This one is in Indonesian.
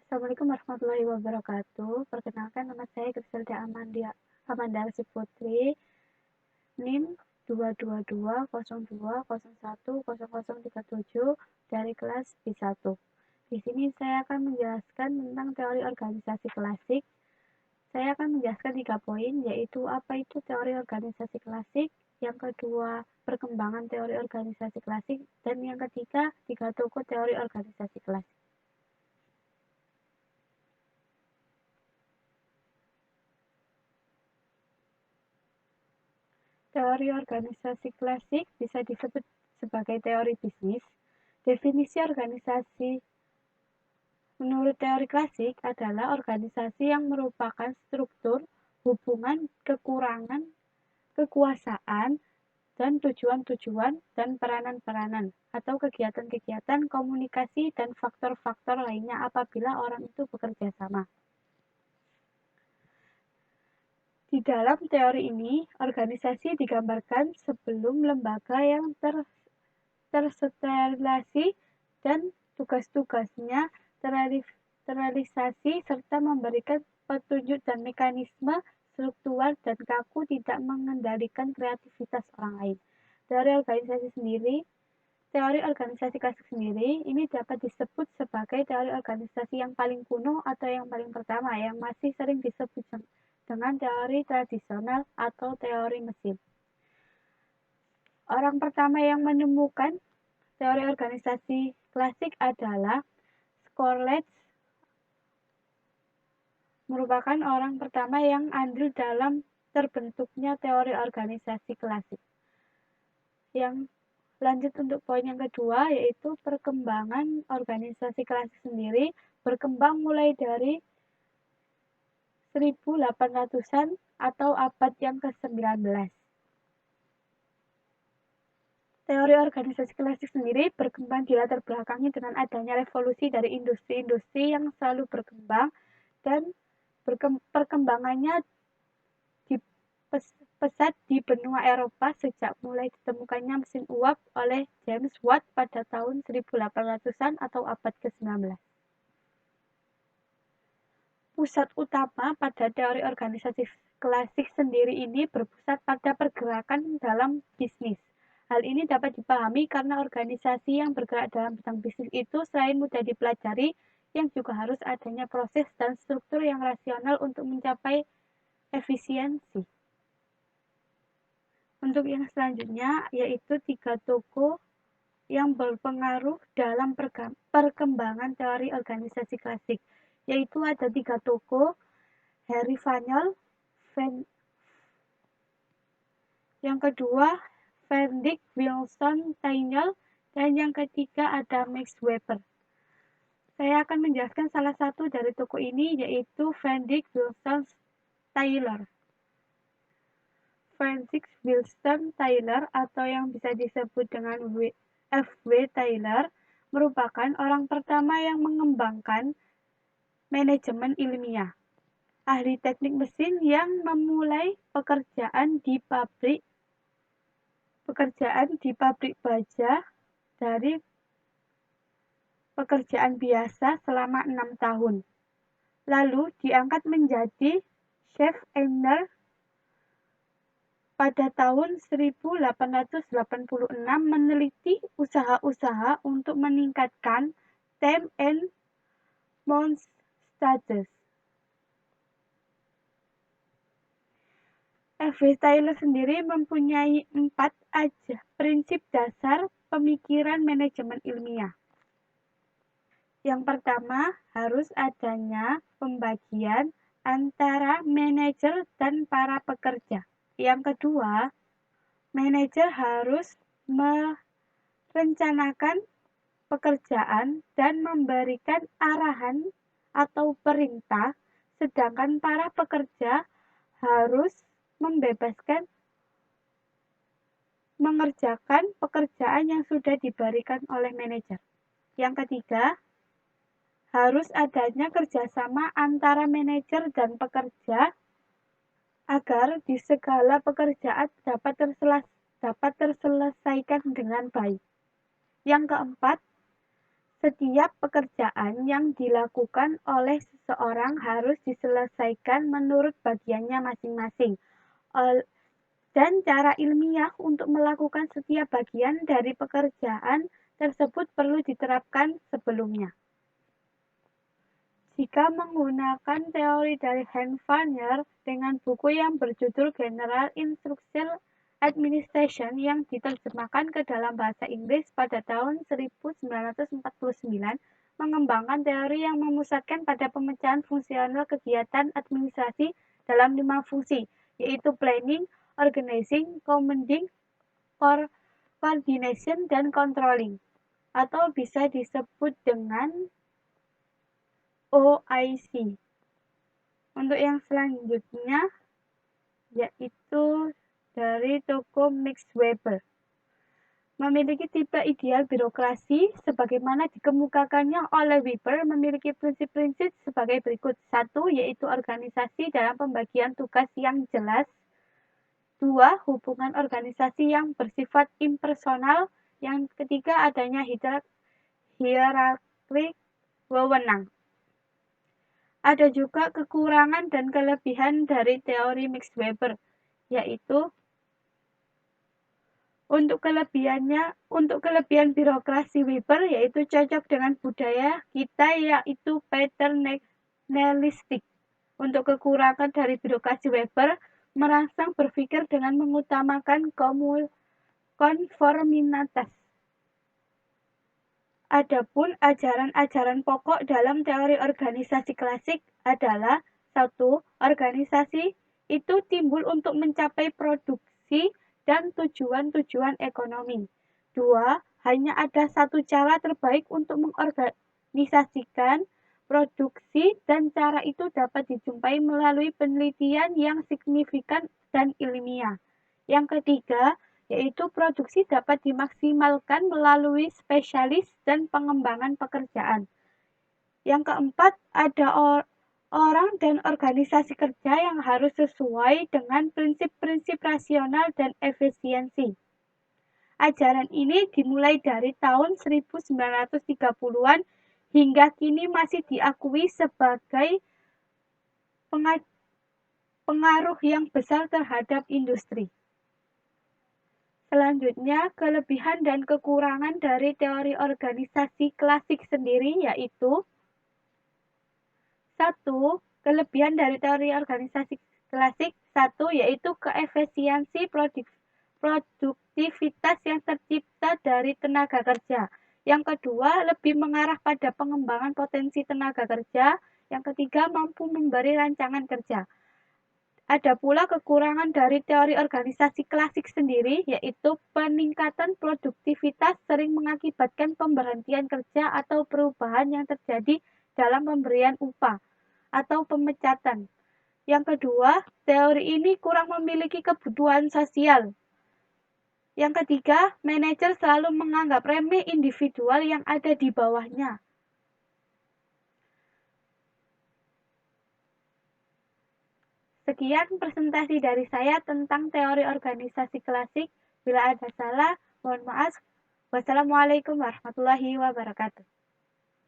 Assalamualaikum warahmatullahi wabarakatuh. Perkenalkan nama saya Griselda Amanda Arsi Putri, NIM 22202010037 dari kelas B1. Di sini saya akan menjelaskan tentang teori organisasi klasik. Saya akan menjelaskan 3 poin, yaitu apa itu teori organisasi klasik, yang kedua perkembangan teori organisasi klasik, dan yang ketiga 3 tokoh teori organisasi klasik. Teori organisasi klasik bisa disebut sebagai teori bisnis. Definisi organisasi menurut teori klasik adalah organisasi yang merupakan struktur, hubungan, kekurangan, kekuasaan, dan tujuan-tujuan dan peranan-peranan atau kegiatan-kegiatan komunikasi dan faktor-faktor lainnya apabila orang itu bekerja sama. Di dalam teori ini, organisasi digambarkan sebelum lembaga yang tersterilisasi dan tugas-tugasnya terrealisasi serta memberikan petunjuk dan mekanisme struktural dan kaku tidak mengendalikan kreativitas orang lain. Teori organisasi klasik sendiri ini dapat disebut sebagai teori organisasi yang paling kuno atau yang paling pertama yang masih sering disebut dengan teori tradisional atau teori mesin. Orang pertama yang menemukan teori organisasi klasik adalah Scorlett, merupakan orang pertama yang andil dalam terbentuknya teori organisasi klasik. Yang lanjut untuk poin yang kedua, yaitu perkembangan organisasi klasik sendiri berkembang mulai dari 1800-an atau abad yang ke-19. Teori organisasi klasik sendiri berkembang di latar belakangi dengan adanya revolusi dari industri-industri yang selalu berkembang dan perkembangannya pesat di benua Eropa sejak mulai ditemukannya mesin uap oleh James Watt pada tahun 1800-an atau abad ke-19. Pusat utama pada teori organisasi klasik sendiri ini berpusat pada pergerakan dalam bisnis. Hal ini dapat dipahami karena organisasi yang bergerak dalam bidang bisnis itu selain mudah dipelajari, yang juga harus adanya proses dan struktur yang rasional untuk mencapai efisiensi. Untuk yang selanjutnya, yaitu 3 tokoh yang berpengaruh dalam perkembangan teori organisasi klasik, yaitu ada 3 tokoh, Harry Fayol, yang kedua Frederick Wilson Taylor, dan yang ketiga ada Max Weber. Saya akan menjelaskan salah satu dari tokoh ini, yaitu Frederick Wilson Taylor. Frederick Wilson Taylor atau yang bisa disebut dengan F.W. Taylor merupakan orang pertama yang mengembangkan manajemen ilmiah. Ahli teknik mesin yang memulai pekerjaan di pabrik baja dari pekerjaan biasa selama 6 tahun. Lalu diangkat menjadi chef owner pada tahun 1886 meneliti usaha-usaha untuk meningkatkan time and month status. F.W. Taylor sendiri mempunyai 4 prinsip dasar pemikiran manajemen ilmiah. Yang pertama, harus adanya pembagian antara manajer dan para pekerja. Yang kedua, manajer harus merencanakan pekerjaan dan memberikan arahan atau perintah, sedangkan para pekerja harus mengerjakan pekerjaan yang sudah diberikan oleh manajer. Yang ketiga, harus adanya kerjasama antara manajer dan pekerja agar di segala pekerjaan dapat terselesaikan dengan baik. Yang keempat, Setiap pekerjaan yang dilakukan oleh seseorang harus diselesaikan menurut bagiannya masing-masing, dan cara ilmiah untuk melakukan setiap bagian dari pekerjaan tersebut perlu diterapkan sebelumnya. Jika menggunakan teori dari Hans Vanyer dengan buku yang berjudul General Instruction Administration yang diterjemahkan ke dalam bahasa Inggris pada tahun 1949, mengembangkan teori yang memusatkan pada pemecahan fungsional kegiatan administrasi dalam 5 fungsi, yaitu planning, organizing, commanding, coordination, dan controlling, atau bisa disebut dengan OIC. Untuk yang selanjutnya yaitu dari toko Max Weber. Memiliki tipe ideal birokrasi sebagaimana dikemukakannya oleh Weber memiliki prinsip-prinsip sebagai berikut. 1. Yaitu organisasi dalam pembagian tugas yang jelas. 2. Hubungan organisasi yang bersifat impersonal. Yang ketiga, adanya hierarki wewenang. Ada juga kekurangan dan kelebihan dari teori Max Weber, yaitu untuk kelebihan birokrasi Weber yaitu cocok dengan budaya kita yaitu paternalistik. Untuk kekurangan dari birokrasi Weber merangsang berpikir dengan mengutamakan konformitas. Adapun ajaran-ajaran pokok dalam teori organisasi klasik adalah 1. Organisasi itu timbul untuk mencapai produksi dan tujuan-tujuan ekonomi. 2. Hanya ada satu cara terbaik untuk mengorganisasikan produksi dan cara itu dapat dijumpai melalui penelitian yang signifikan dan ilmiah. Yang ketiga, yaitu produksi dapat dimaksimalkan melalui spesialis dan pengembangan pekerjaan. Yang keempat, ada orang dan organisasi kerja yang harus sesuai dengan prinsip-prinsip rasional dan efisiensi. Ajaran ini dimulai dari tahun 1930-an hingga kini masih diakui sebagai pengaruh yang besar terhadap industri. Selanjutnya, kelebihan dan kekurangan dari teori organisasi klasik sendiri yaitu 1. Kelebihan dari teori organisasi klasik 1. Yaitu keefisiensi produktivitas yang tercipta dari tenaga kerja. Yang kedua, lebih mengarah pada pengembangan potensi tenaga kerja. Yang ketiga, mampu memberi rancangan kerja. Ada pula kekurangan dari teori organisasi klasik sendiri, yaitu peningkatan produktivitas sering mengakibatkan pemberhentian kerja atau perubahan yang terjadi dalam pemberian upah atau pemecatan. Yang kedua, teori ini kurang memiliki kebutuhan sosial. Yang ketiga, manajer selalu menganggap remeh individual yang ada di bawahnya. Sekian presentasi dari saya tentang teori organisasi klasik. Bila ada salah, mohon maaf. Wassalamualaikum warahmatullahi wabarakatuh.